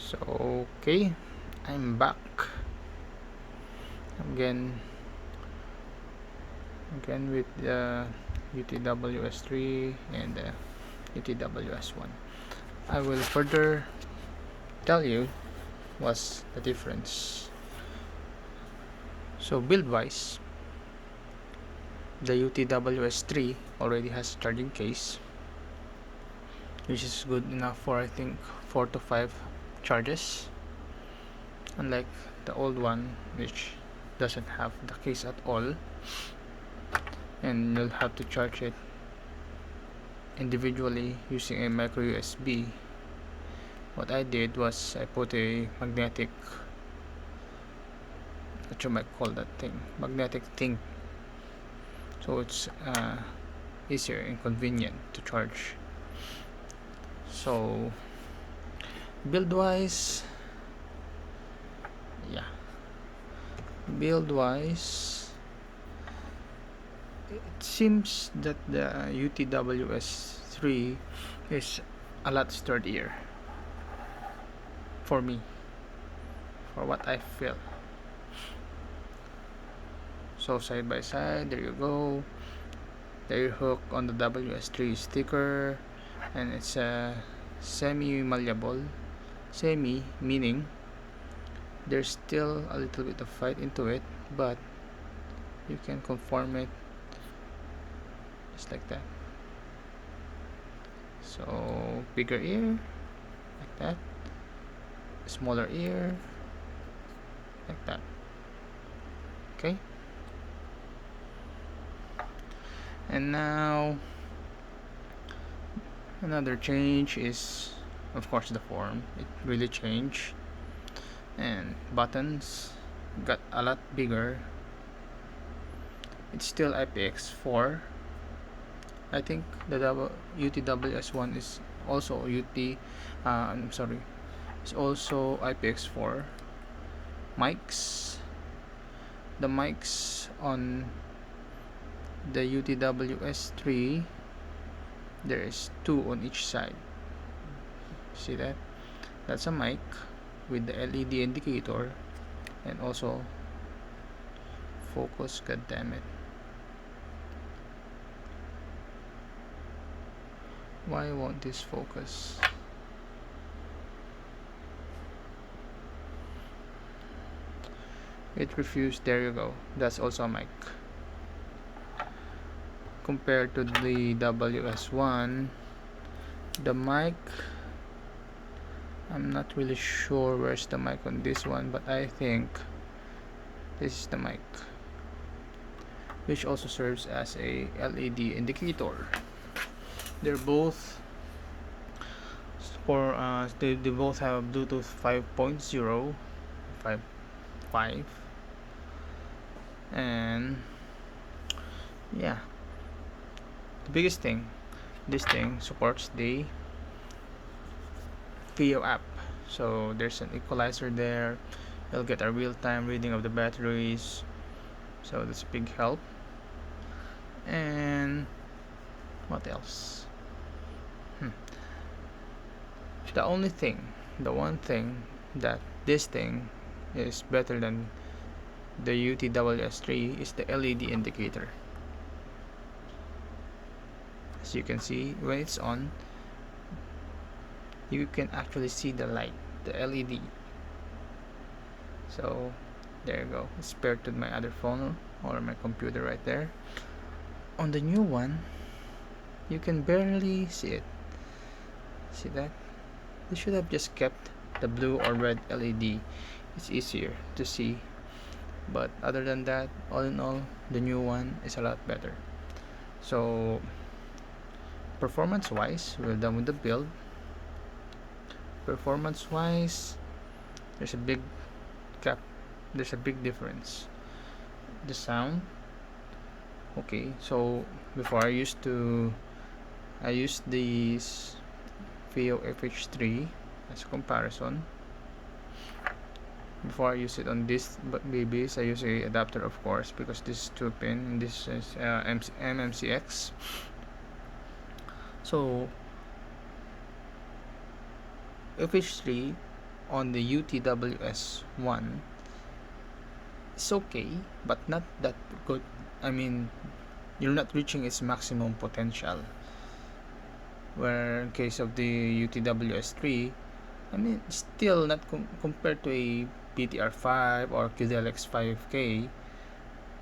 So okay, I'm back again with the UTWS3 and the UTWS1. I will further tell you what's the difference. So build wise, the UTWS3 already has a charging case, which is good enough for I think 4 to 5 charges, unlike the old one which doesn't have the case at all, and you'll have to charge it individually using a micro USB. What I did was I put a magnetic, what you might call that thing, magnetic thing, so it's easier and convenient to charge. So build wise, it seems that the UTWS3 is a lot sturdier for me, for what I feel. So side by side, there you go. There you hook on the WS3 sticker, and it's a semi-malleable. Semi meaning there's still a little bit of fight into it, but you can conform it just like that. So bigger ear like that, smaller ear like that. Okay, and now another change is of course the form. It really changed, and buttons got a lot bigger. It's still IPX4. I think the UTWS1 is also it's also IPX4. Mics, the mics on the UTWS3, there is 2 on each side. See that? That's a mic with the LED indicator, and also focus, god damn it. Why won't this focus? It refused. There you go. That's also a mic. Compared to the WS1, the mic, I'm not really sure where's the mic on this one, but I think this is the mic, which also serves as a LED indicator. They're both for they both have Bluetooth 5.0 5.5, and yeah, the biggest thing, this thing supports the Fiio app. So there's an equalizer there. You'll get a real-time reading of the batteries, so that's a big help. And what else? The one thing that this thing is better than the UTWS3 is the LED indicator. As you can see, when it's on, you can actually see the light, the LED. So there you go. It's paired to my other phone or my computer right there. On the new one, you can barely see it. See that? They should have just kept the blue or red LED. It's easier to see. But other than that, all in all, the new one is a lot better. So performance wise, we're done with the build. Performance wise, there's a big difference. The sound, okay, so before I used these Fiio FH3 as a comparison. Before I use it on this babies, I use a adapter, of course, because this is 2-pin and this is MMCX. So FH3 on the UTWS1 is okay, but not that good. I mean, you're not reaching its maximum potential. Where in case of the UTWS3, I mean, still not compared to a PTR5 or QDLX 5K,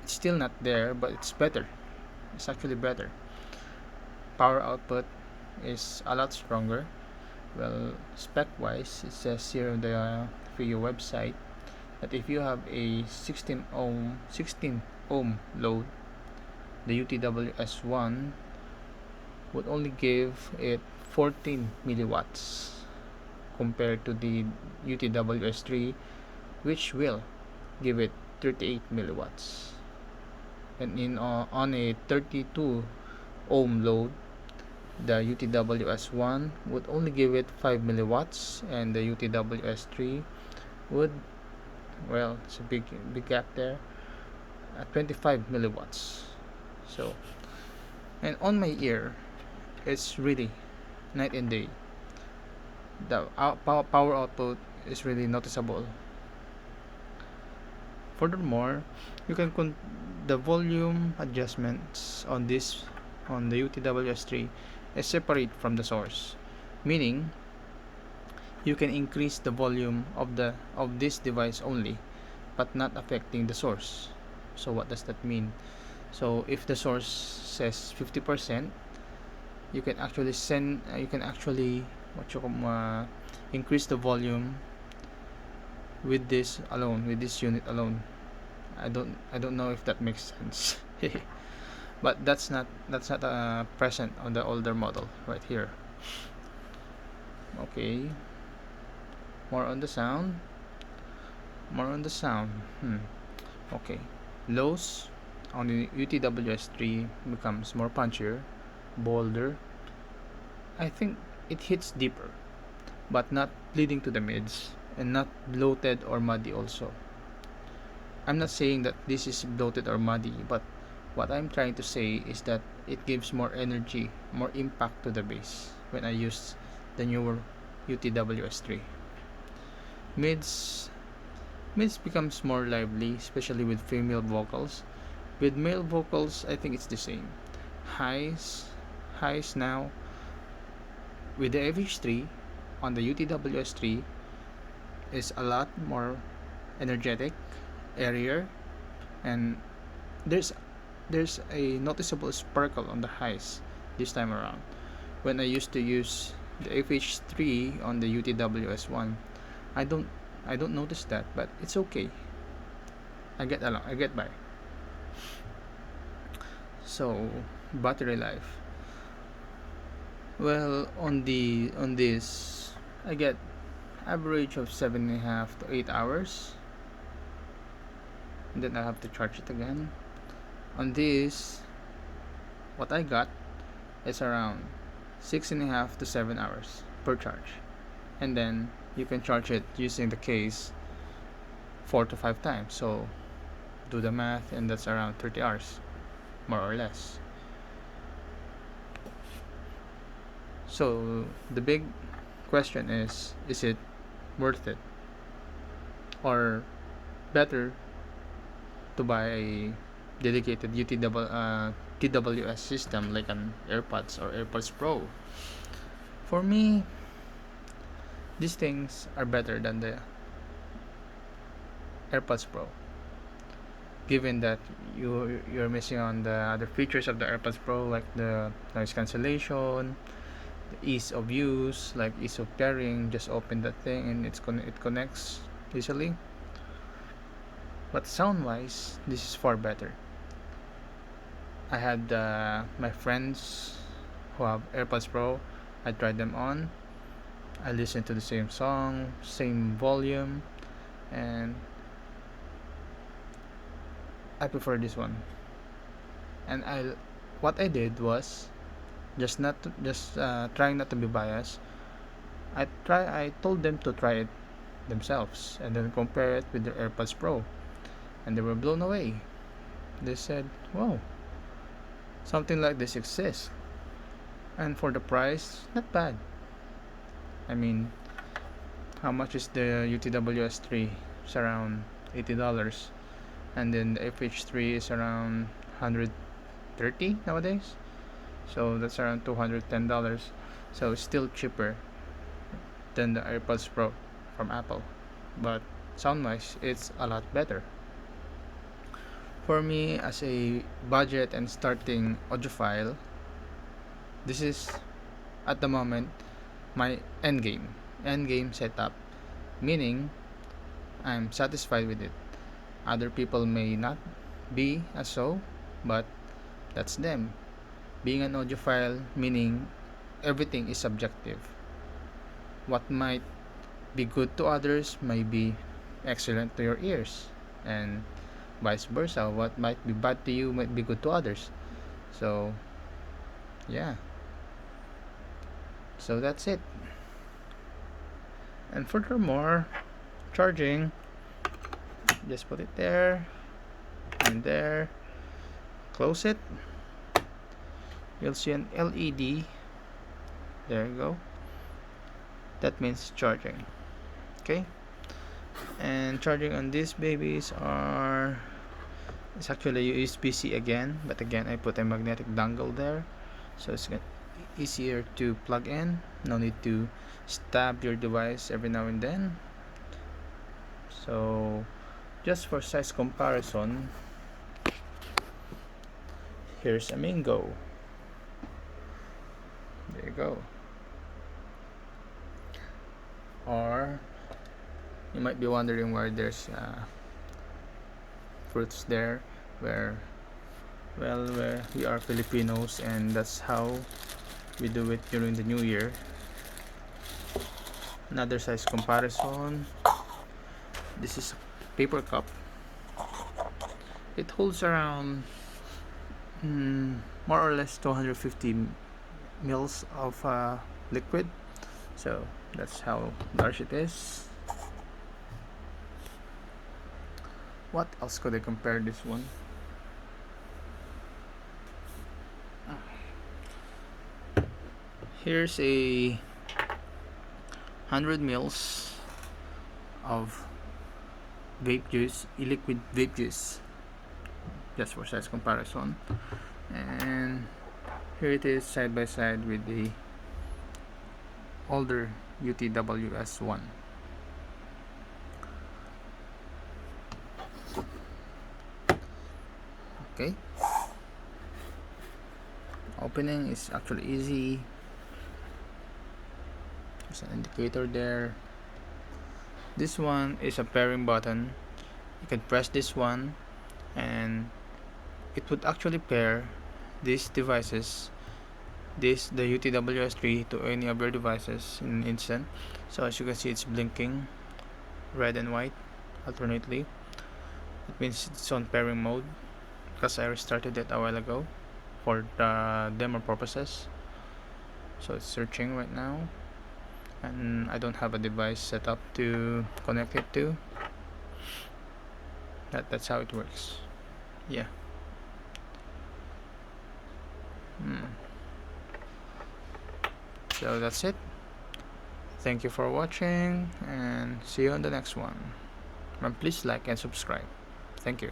it's still not there, but it's better. It's actually better. Power output is a lot stronger. Well, spec wise, it says here on the Fiio website that if you have a 16 ohm load, the UTWS1 would only give it 14 milliwatts compared to the UTWS3, which will give it 38 milliwatts. And on a 32 ohm load, the UTWS1 would only give it 5 milliwatts, and the UTWS3 would, well, it's a big gap there, at 25 milliwatts. So, and on my ear, it's really night and day. The power output is really noticeable. Furthermore, you can the volume adjustments on the UTWS3 is separate from the source, meaning you can increase the volume of this device only, but not affecting the source. So what does that mean? So if the source says 50%, you can actually increase the volume with this unit alone. I don't know if that makes sense. But that's not present on the older model right here. Okay, more on the sound. Okay, lows on the UTWS3 becomes more punchier, bolder. I think it hits deeper, but not bleeding to the mids, and not bloated or muddy also. I'm not saying that this is bloated or muddy, but what I'm trying to say is that it gives more energy, more impact to the bass when I use the newer UTWS3. Mids becomes more lively, especially with female vocals. With male vocals, I think it's the same. Highs now with the FH3 on the UTWS3 is a lot more energetic, airier, and there's a noticeable sparkle on the highs this time around. When I used to use the FH3 on the UTWS1, I don't notice that, but it's okay. I get by. So, battery life. Well, on this, I get average of 7.5 to 8 hours. And then I have to charge it again. On this, what I got is around 6.5 to 7 hours per charge. And then you can charge it using the case 4 to 5 times. So do the math, and that's around 30 hours, more or less. So the big question is it worth it, or better to buy a dedicated TWS system like an AirPods or AirPods Pro? For me, these things are better than the AirPods Pro, given that you're missing on the other features of the AirPods Pro, like the noise cancellation, the ease of use, like ease of pairing. Just open that thing and it connects easily. But sound wise, this is far better. I had my friends who have AirPods Pro. I tried them on. I listened to the same song, same volume, and I prefer this one. And what I did was trying not to be biased. I told them to try it themselves and then compare it with their AirPods Pro, and they were blown away. They said, "Wow, something like this exists, and for the price, not bad." I mean, how much is the UTWS3? It's around $80, and then the FH3 is around 130 nowadays, so that's around $210. So it's still cheaper than the AirPods Pro from Apple, but sound wise it's a lot better. For me, as a budget and starting audiophile, this is at the moment my endgame setup, meaning I'm satisfied with it. Other people may not be as so, but that's them. Being an audiophile, meaning everything is subjective. What might be good to others may be excellent to your ears, and vice versa. What might be bad to you might be good to others. So yeah, so that's it. And furthermore, charging, just put it there and there, close it, you'll see an LED. There you go, that means charging. Okay, and charging on these babies are, it's actually USB-C again, but again I put a magnetic dongle there, so it's easier to plug in. No need to stab your device every now and then. So just for size comparison, here's a Mingo. There you go. Or you might be wondering why there's fruits there, where we are Filipinos and that's how we do it during the New Year. Another size comparison, this is a paper cup. It holds around more or less 250 mils of liquid, so that's how large it is. What else could I compare this one? Here's a 100 mils of vape juice, liquid vape juice, just for size comparison. And here it is side by side with the older UTWS1. Okay, opening is actually easy. There's an indicator there. This one is a pairing button. You can press this one and it would actually pair these devices, the UTWS3, to any of your devices in an instant. So as you can see, it's blinking red and white alternately. It means it's on pairing mode, because I restarted it a while ago for the demo purposes. So it's searching right now, and I don't have a device set up to connect it to. That's how it works. Yeah. So that's it. Thank you for watching and see you on the next one. And please like and subscribe. Thank you.